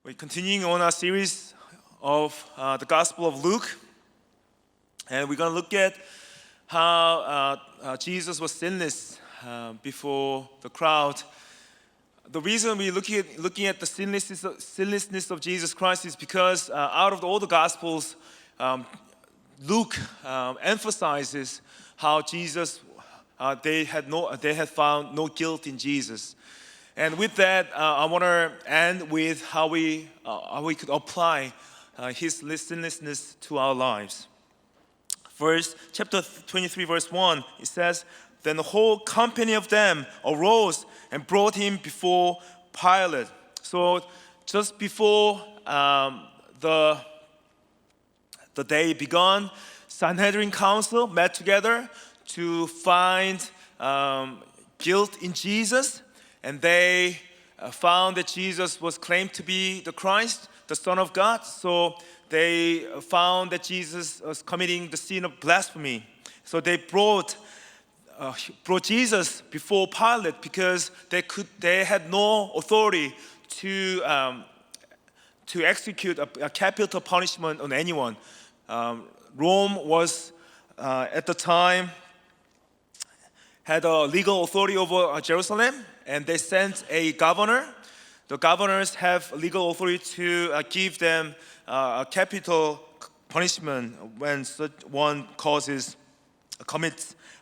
We're continuing on our series of the Gospel of Luke, and we're going to look at how Jesus was sinless before the crowd. The reason we're looking at the sinlessness of Jesus Christ is because out of all the Gospels, Luke emphasizes how Jesus they had found no guilt in Jesus. And with that, I want to end with how we could apply His sinlessness to our lives. First, chapter 23, verse 1, it says, "Then the whole company of them arose and brought him before Pilate." So just before the day began, Sanhedrin Council met together to find guilt in Jesus. And they found that Jesus was claimed to be the Christ, the Son of God. So they found that Jesus was committing the sin of blasphemy. So they brought Jesus before Pilate because they had no authority to execute a capital punishment on anyone. Rome was at the time had a legal authority over Jerusalem, and they sent a governor. The governors have legal authority to give them a capital punishment when such one commits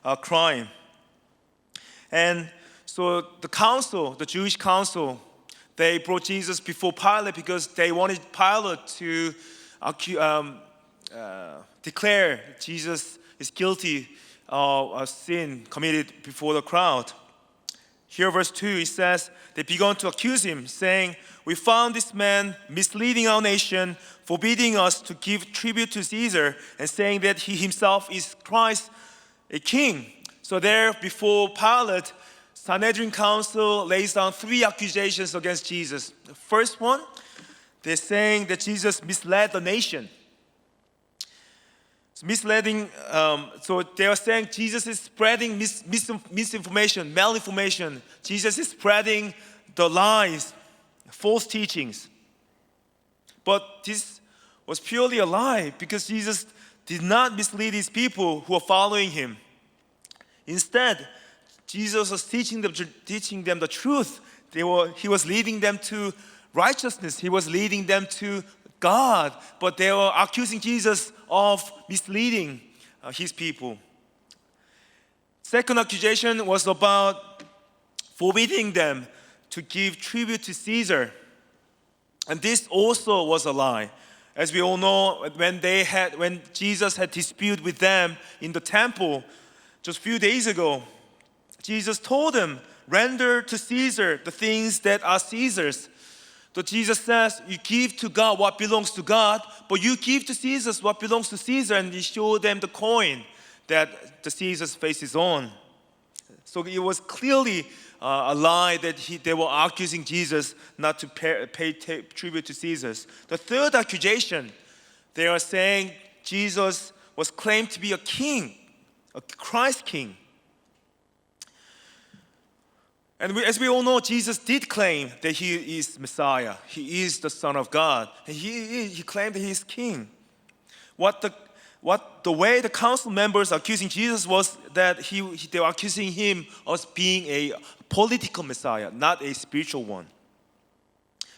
a crime. And so the Jewish council, they brought Jesus before Pilate because they wanted Pilate to declare Jesus is guilty of a sin committed before the crowd. Here, verse 2, it says, "They began to accuse him, saying, 'We found this man misleading our nation, forbidding us to give tribute to Caesar, and saying that he himself is Christ, a king.'" So there, before Pilate, Sanhedrin Council lays down three accusations against Jesus. The first one, they're saying that Jesus misled the nation. Misleading, so they are saying Jesus is spreading misinformation, malinformation. Jesus is spreading the lies, false teachings. But this was purely a lie because Jesus did not mislead his people who are following him. Instead, Jesus was teaching them the truth. He was leading them to righteousness. He was leading them to God, but they were accusing Jesus of misleading his people. Second accusation was about forbidding them to give tribute to Caesar. And this also was a lie. As we all know, when Jesus had dispute with them in the temple just a few days ago, Jesus told them, "Render to Caesar the things that are Caesar's." So Jesus says, you give to God what belongs to God, but you give to Caesar what belongs to Caesar, and he showed them the coin that the Caesar's face is on. So it was clearly a lie that they were accusing Jesus not to pay tribute to Caesar. The third accusation, they are saying Jesus was claimed to be a king, a Christ king. And as we all know, Jesus did claim that he is Messiah. He is the Son of God. And he claimed that he is king. The way the council members accusing Jesus was that they were accusing him of being a political Messiah, not a spiritual one.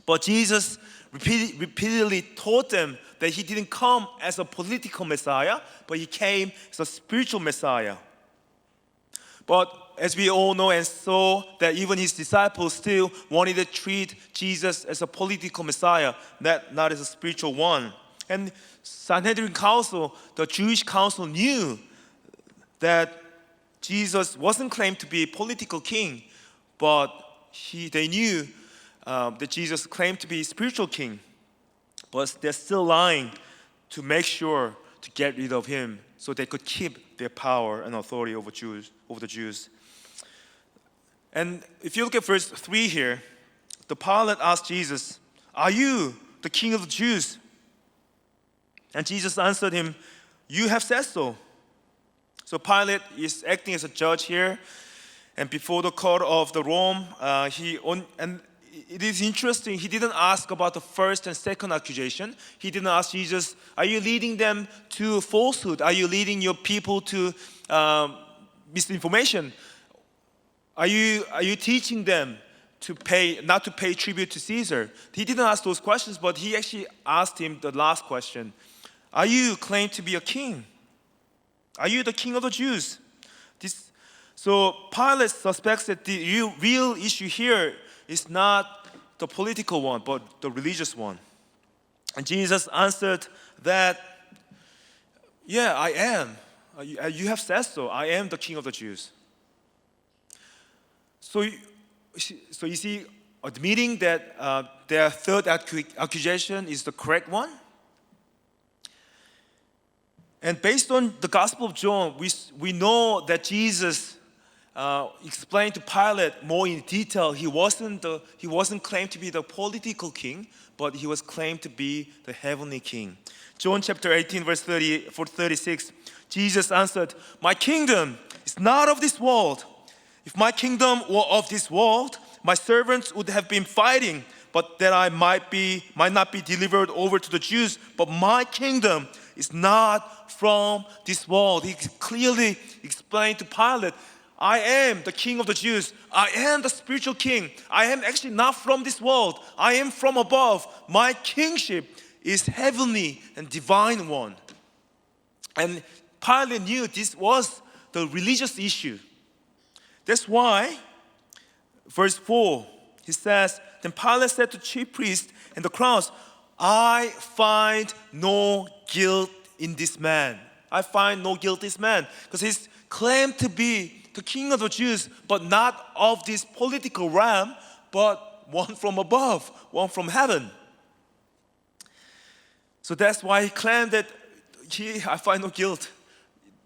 But Jesus repeatedly taught them that he didn't come as a political Messiah, but he came as a spiritual Messiah. But as we all know and saw, that even his disciples still wanted to treat Jesus as a political Messiah, not as a spiritual one. And Sanhedrin Council, the Jewish council, knew that Jesus wasn't claimed to be a political king, but they knew that Jesus claimed to be a spiritual king. But they're still lying to make sure to get rid of him so they could keep their power and authority over the Jews. And if you look at verse 3 here, the Pilate asked Jesus, "Are you the king of the Jews?" And Jesus answered him, "You have said so." So Pilate is acting as a judge here, and before the court of the Rome, it is interesting, he didn't ask about the first and second accusation. He didn't ask Jesus, are you leading them to falsehood? Are you leading your people to misinformation? Are you teaching them not to pay tribute to Caesar? He didn't ask those questions, but he actually asked him the last question. Are you claimed to be a king? Are you the king of the Jews? So Pilate suspects that the real issue here is not the political one, but the religious one. And Jesus answered that, yeah, I am. You have said so. I am the king of the Jews. So you see, admitting that their third accusation is the correct one. And based on the Gospel of John, we know that Jesus explained to Pilate more in detail. He wasn't claimed to be the political king, but he was claimed to be the heavenly king. John chapter 18, verse 36, Jesus answered, my kingdom is not of this world. If my kingdom were of this world, my servants would have been fighting, but that I might not be delivered over to the Jews. But my kingdom is not from this world. He clearly explained to Pilate, I am the king of the Jews. I am the spiritual king. I am actually not from this world. I am from above. My kingship is heavenly and divine one. And Pilate knew this was the religious issue. That's why, verse 4, he says, then Pilate said to chief priests and the crowds, I find no guilt in this man. I find no guilt in this man. Because he's claimed to be the king of the Jews, but not of this political realm, but one from above, one from heaven. So that's why he claimed that I find no guilt.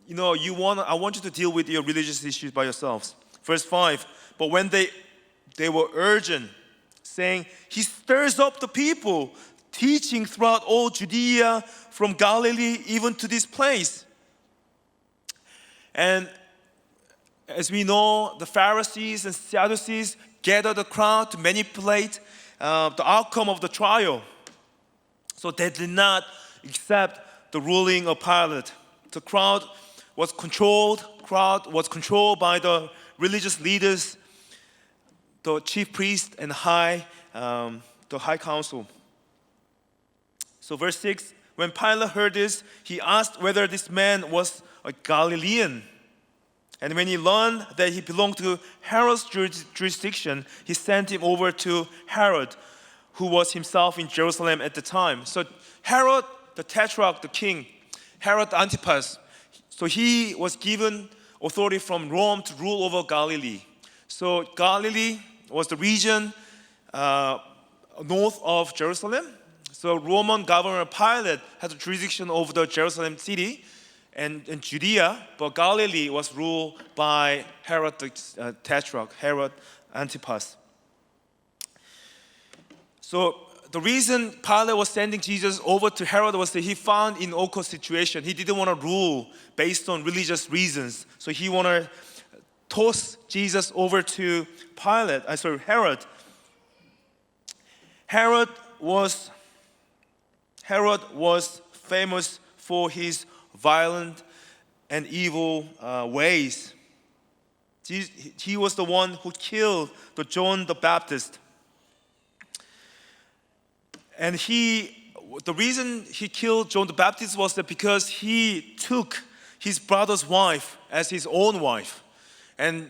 I want you to deal with your religious issues by yourselves. Verse 5, but when they were urgent, saying, he stirs up the people, teaching throughout all Judea, from Galilee even to this place. And as we know, the Pharisees and Sadducees gathered the crowd to manipulate the outcome of the trial. So they did not accept the ruling of Pilate. The crowd was controlled by the religious leaders, the chief priest and the high council. So verse 6, when Pilate heard this, he asked whether this man was a Galilean. And when he learned that he belonged to Herod's jurisdiction, he sent him over to Herod, who was himself in Jerusalem at the time. So Herod, the tetrarch, the king, Herod Antipas, so he was given authority from Rome to rule over Galilee. So Galilee was the region north of Jerusalem. So Roman Governor Pilate had the jurisdiction over the Jerusalem city and Judea, but Galilee was ruled by Herod the tetrarch, Herod Antipas. So the reason Pilate was sending Jesus over to Herod was that he found in awkward situation. He didn't want to rule based on religious reasons. So he wanted to toss Jesus over to Herod. Herod was famous for his violent and evil ways. He was the one who killed John the Baptist. And the reason he killed John the Baptist was that because he took his brother's wife as his own wife. And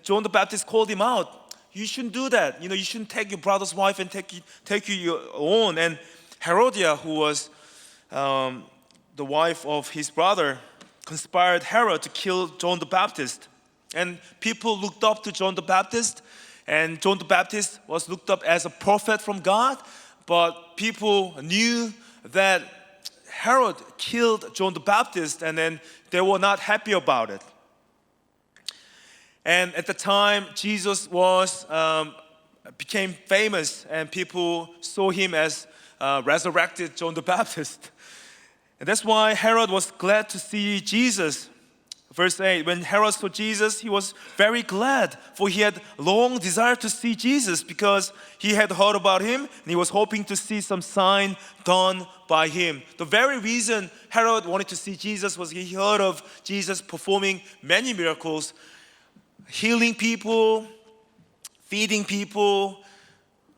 John the Baptist called him out. You shouldn't do that. You shouldn't take your brother's wife and take your own. And Herodias, who was the wife of his brother, conspired Herod to kill John the Baptist. And people looked up to John the Baptist, and John the Baptist was looked up as a prophet from God. But people knew that Herod killed John the Baptist, and then they were not happy about it. And at the time, Jesus became famous, and people saw him as resurrected John the Baptist. And that's why Herod was glad to see Jesus, Verse 8, when Herod saw Jesus, he was very glad, for he had long desired to see Jesus because he had heard about him and he was hoping to see some sign done by him. The very reason Herod wanted to see Jesus was he heard of Jesus performing many miracles, healing people, feeding people,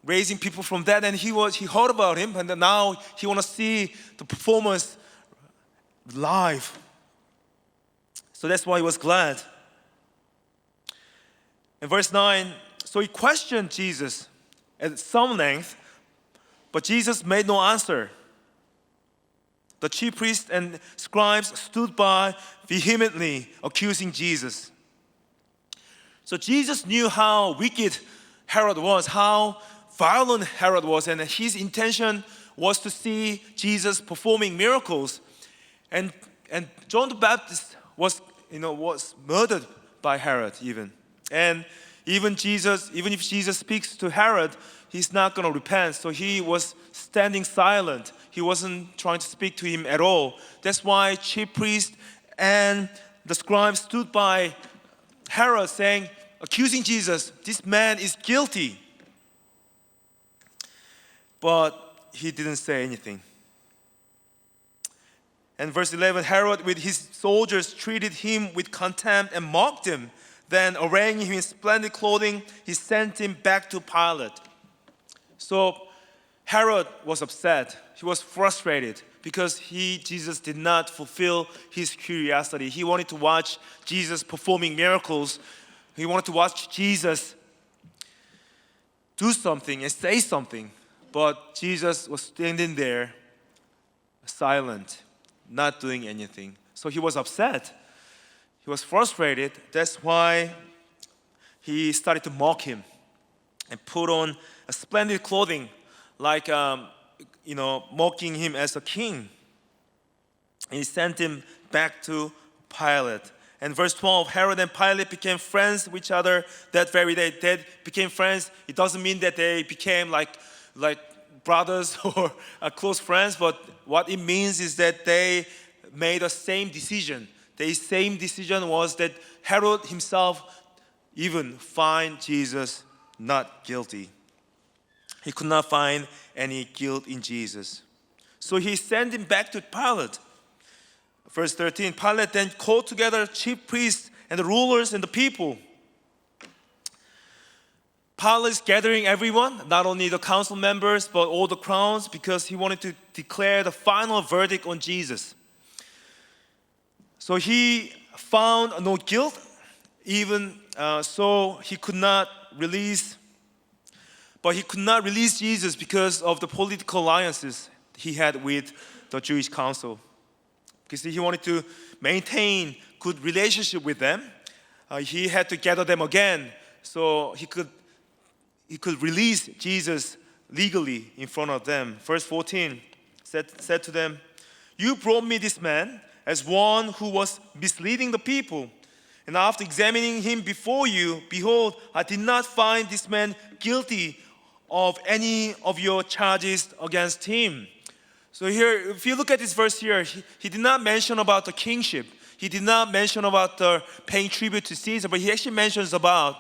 raising people from dead, and he heard about him, and now he want to see the performance live. So that's why he was glad. In verse 9, so he questioned Jesus at some length, but Jesus made no answer. The chief priests and scribes stood by vehemently accusing Jesus. So Jesus knew how wicked Herod was, how violent Herod was, and his intention was to see Jesus performing miracles. And John the Baptist was murdered by Herod even. And even if Jesus speaks to Herod, he's not going to repent. So he was standing silent. He wasn't trying to speak to him at all. That's why chief priests and the scribes stood by Herod saying, accusing Jesus, this man is guilty. But he didn't say anything. And verse 11, Herod with his soldiers treated him with contempt and mocked him. Then arraying him in splendid clothing, he sent him back to Pilate. So Herod was upset. He was frustrated because Jesus did not fulfill his curiosity. He wanted to watch Jesus performing miracles. He wanted to watch Jesus do something and say something. But Jesus was standing there, silent, not doing anything. So he was upset. He was frustrated. That's why he started to mock him and put on a splendid clothing, like mocking him as a king. And he sent him back to Pilate. And verse 12, Herod and Pilate became friends with each other that very day. They became friends. It doesn't mean that they became like brothers or close friends, but what it means is that they made the same decision. The same decision was that Herod himself even find Jesus not guilty. He could not find any guilt in Jesus. So he sent him back to Pilate. Verse 13, Pilate then called together chief priests and the rulers and the people. Pilate is gathering everyone, not only the council members, but all the crowds, because he wanted to declare the final verdict on Jesus. So he found no guilt, even so he could not release Jesus because of the political alliances he had with the Jewish council. Because he wanted to maintain good relationship with them. He had to gather them again so he could release Jesus legally in front of them. Verse 14 said to them, you brought me this man as one who was misleading the people. And after examining him before you, behold, I did not find this man guilty of any of your charges against him. So here, if you look at this verse here, he did not mention about the kingship. He did not mention about the paying tribute to Caesar, but he actually mentions about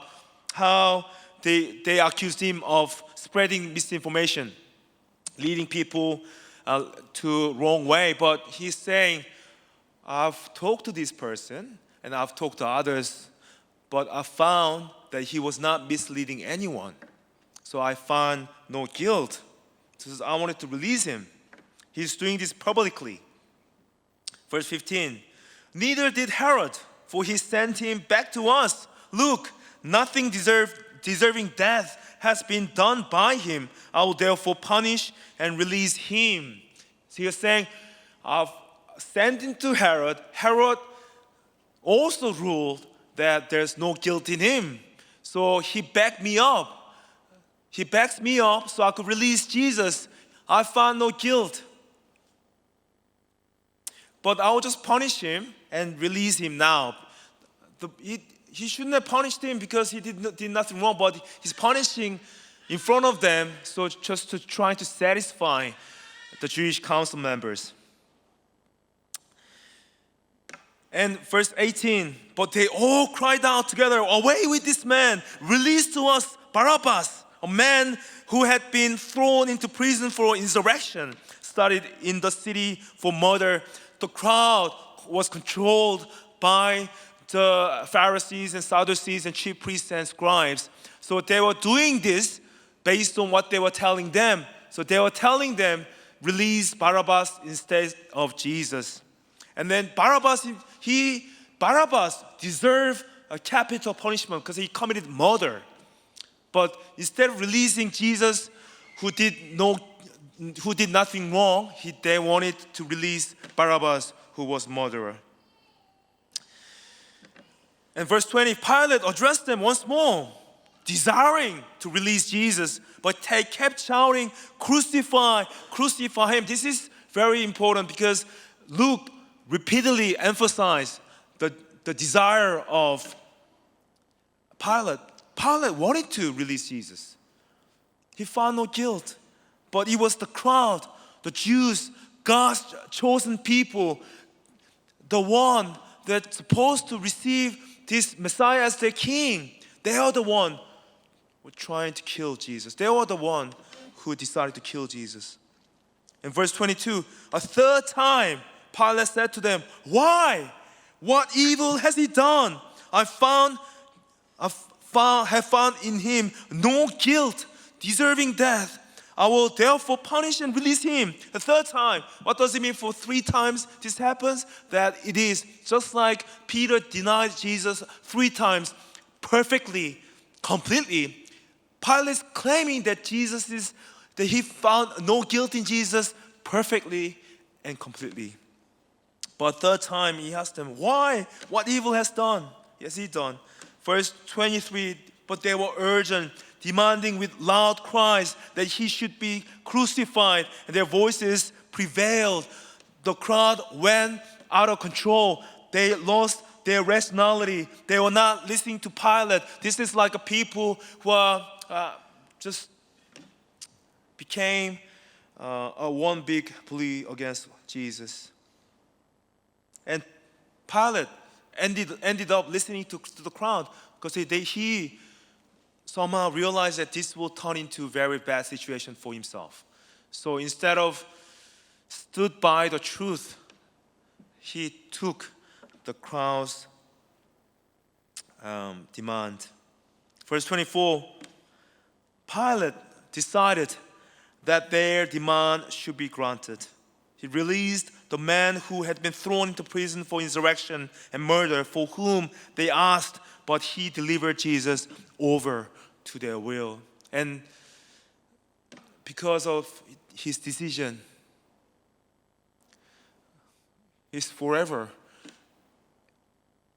how they accused him of spreading misinformation, leading people to wrong way. But he's saying, I've talked to this person and I've talked to others, but I found that he was not misleading anyone. So I found no guilt. So I wanted to release him. He's doing this publicly. Verse 15, neither did Herod, for he sent him back to us. Look, nothing deserving death has been done by him. I will therefore punish and release him. So you're saying, I've sent him to Herod. Herod also ruled that there's no guilt in him. So he backed me up. He backs me up so I could release Jesus. I found no guilt. But I will just punish him and release him now. He shouldn't have punished him because he did nothing wrong, but he's punishing in front of them, so just to try to satisfy the Jewish council members. And verse 18, but they all cried out together, away with this man, release to us Barabbas, a man who had been thrown into prison for insurrection, started in the city for murder. The crowd was controlled by the Pharisees and Sadducees and chief priests and scribes. So they were doing this based on what they were telling them. So they were telling them, release Barabbas instead of Jesus. And then Barabbas deserved a capital punishment because he committed murder. But instead of releasing Jesus, who did nothing wrong, they wanted to release Barabbas, who was murderer. And verse 20, Pilate addressed them once more, desiring to release Jesus, but they kept shouting, crucify, crucify him. This is very important because Luke repeatedly emphasized the desire of Pilate. Pilate wanted to release Jesus. He found no guilt, but it was the crowd, the Jews, God's chosen people, the one that's supposed to receive this Messiah as their king. They are the one who were trying to kill Jesus. They were the one who decided to kill Jesus. In verse 22, a third time, Pilate said to them, why? What evil has he done? I have found in him no guilt deserving death. I will therefore punish and release him. The third time. What does it mean for 3 times this happens? That it is just like Peter denied Jesus 3 times perfectly, completely. Pilate's claiming that that he found no guilt in Jesus perfectly and completely. But third time he asked them, why? What evil has he done? Verse 23, but they were urgent, demanding with loud cries that he should be crucified. And their voices prevailed. The crowd went out of control. They lost their rationality. They were not listening to Pilate. This is like a people who are just became a one big plea against Jesus. And Pilate ended up listening to the crowd because he somehow realized that this will turn into a very bad situation for himself. So instead of stood by the truth, he took the crowd's demand. Verse 24, Pilate decided that their demand should be granted. He released the man who had been thrown into prison for insurrection and murder, for whom they asked, but he delivered Jesus over to their will. And because of his decision, he's forever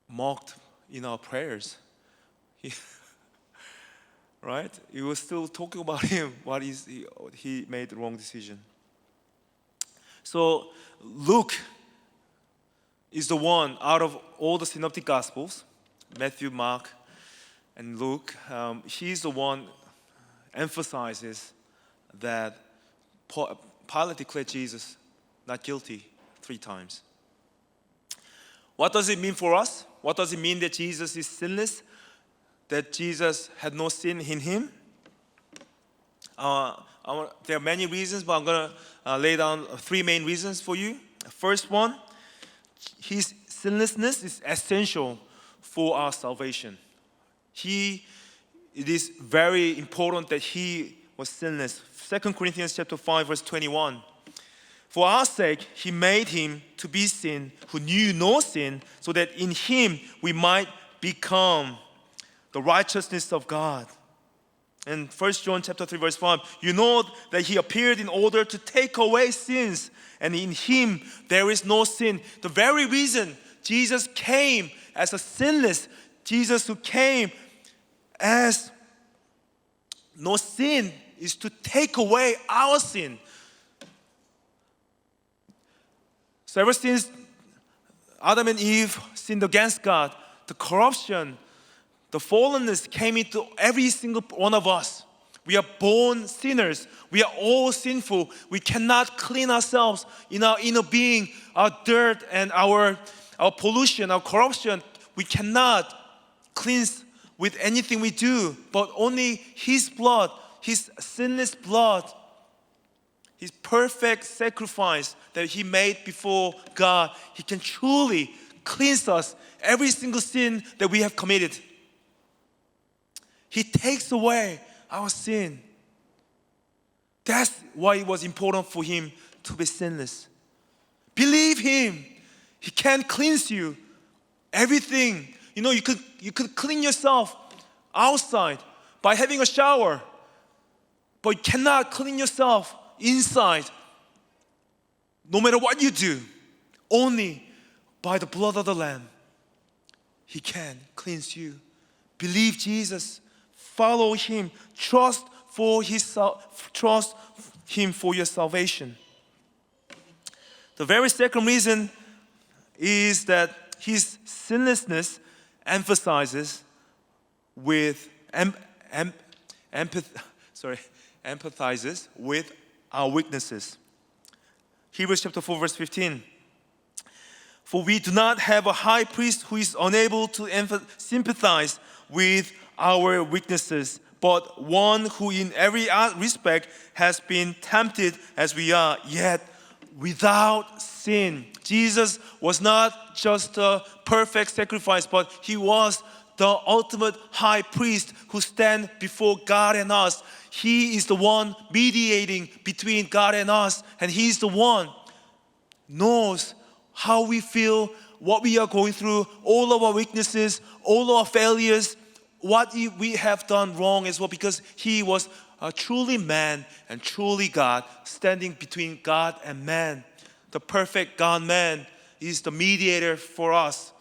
mocked in our prayers. Right? We were still talking about him, he made the wrong decision. So Luke is the one out of all the synoptic gospels, Matthew, Mark, and Luke, he's the one emphasizes that Pilate declared Jesus not guilty 3 times. What does it mean for us? What does it mean that Jesus is sinless? That Jesus had no sin in him? There are many reasons, but I'm going to lay down 3 main reasons for you. First one, his sinlessness is essential for our salvation. It is very important that he was sinless. 2 Corinthians chapter 5, verse 21. For our sake, he made him to be sin who knew no sin, so that in him we might become the righteousness of God. And 1 John chapter 3, verse 5, you know that he appeared in order to take away sins, and in him there is no sin. The very reason Jesus came as a sinless, Jesus who came as no sin, is to take away our sin. So ever since Adam and Eve sinned against God, the corruption, the fallenness came into every single one of us. We are born sinners. We are all sinful. We cannot clean ourselves in our inner being, our dirt and our our pollution, our corruption, we cannot cleanse with anything we do, but only His blood, His sinless blood, His perfect sacrifice that He made before God, He can truly cleanse us every single sin that we have committed. He takes away our sin. That's why it was important for Him to be sinless. Believe Him. He can cleanse you. Everything. You know, you could clean yourself outside by having a shower, but you cannot clean yourself inside. No matter what you do, only by the blood of the Lamb, He can cleanse you. Believe Jesus. Follow Him. Trust Him for your salvation. The very second reason is that His sinlessness empathizes with our weaknesses. Hebrews chapter 4 verse 15. For we do not have a high priest who is unable to sympathize with our weaknesses, but one who in every respect has been tempted as we are, yet without sin. Jesus was not just a perfect sacrifice, but He was the ultimate high priest who stands before God and us. He is the one mediating between God and us, and He's the one knows how we feel, what we are going through, all of our weaknesses, all of our failures, what we have done wrong as well, because He was truly man and truly God, standing between God and man. The perfect God-man is the mediator for us,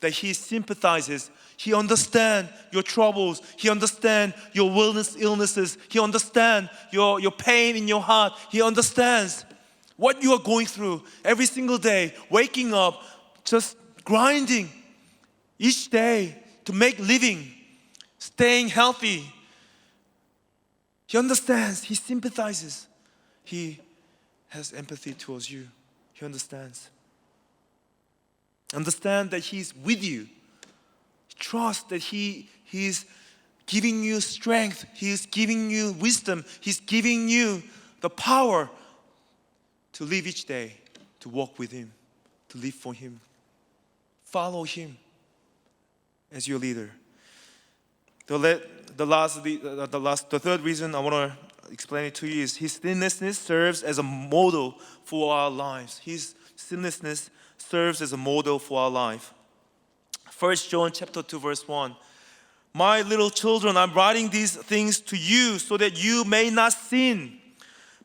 that He sympathizes. He understands your troubles. He understands your illnesses. He understands your pain in your heart. He understands what you are going through every single day, waking up, just grinding each day to make living, staying healthy. He understands. He sympathizes. He has empathy towards you. He understands. Understand that He's with you. Trust that He is giving you strength. He is giving you wisdom. He's giving you the power to live each day, to walk with Him, to live for Him. Follow Him as your leader. The third reason I want to explain it to you is His sinlessness serves as a model for our lives. His sinlessness serves as a model for our life. 1 John chapter 2 verse 1. My little children, I'm writing these things to you so that you may not sin.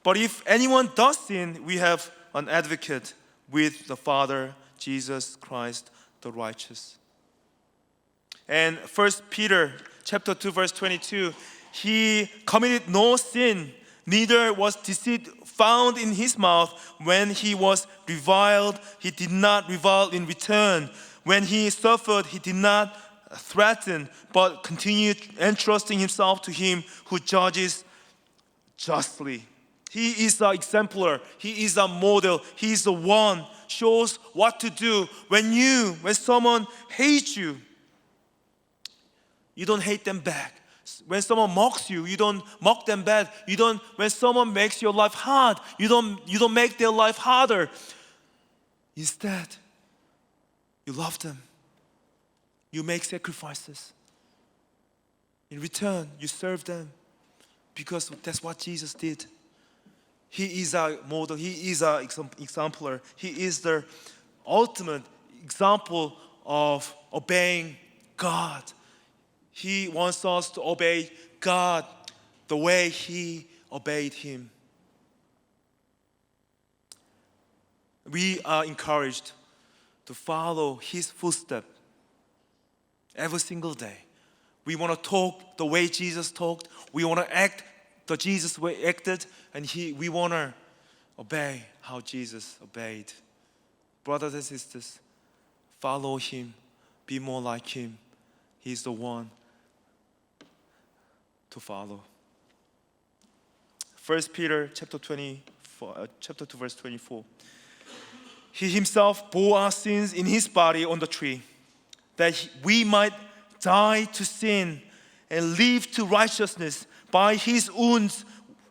But if anyone does sin, we have an advocate with the Father, Jesus Christ the righteous. And 1 Peter chapter 2 verse 22, He committed no sin, neither was deceit found in His mouth. When He was reviled, He did not revile in return. When He suffered, He did not threaten, but continued entrusting Himself to Him who judges justly. He is our exemplar. He is our model. He is the one shows what to do. When someone hates you, you don't hate them back. When someone mocks you, you don't mock them back. When someone makes your life hard, you don't make their life harder. Instead, you love them. You make sacrifices. In return, you serve them because that's what Jesus did. He is our model. He is our exemplar. He is the ultimate example of obeying God. He wants us to obey God the way He obeyed Him. We are encouraged to follow His footsteps every single day. We want to talk the way Jesus talked. We want to act the Jesus way acted, and we want to obey how Jesus obeyed. Brothers and sisters, follow Him. Be more like Him. He's the one to follow. 1 Peter chapter 2 verse 24. He himself bore our sins in his body on the tree, that we might die to sin and live to righteousness. By his wounds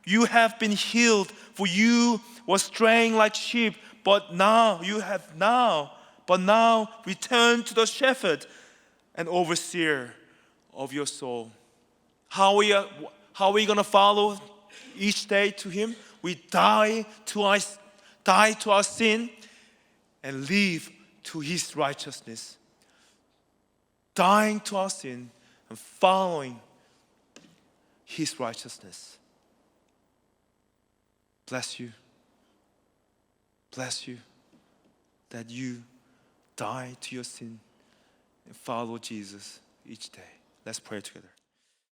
you have been healed, for you were straying like sheep, but now return to the shepherd and overseer of your soul. How are we going to follow each day to him? We die to our sin and live to his righteousness. Dying to our sin and following his righteousness. Bless you that you die to your sin and follow Jesus each day. Let's pray together.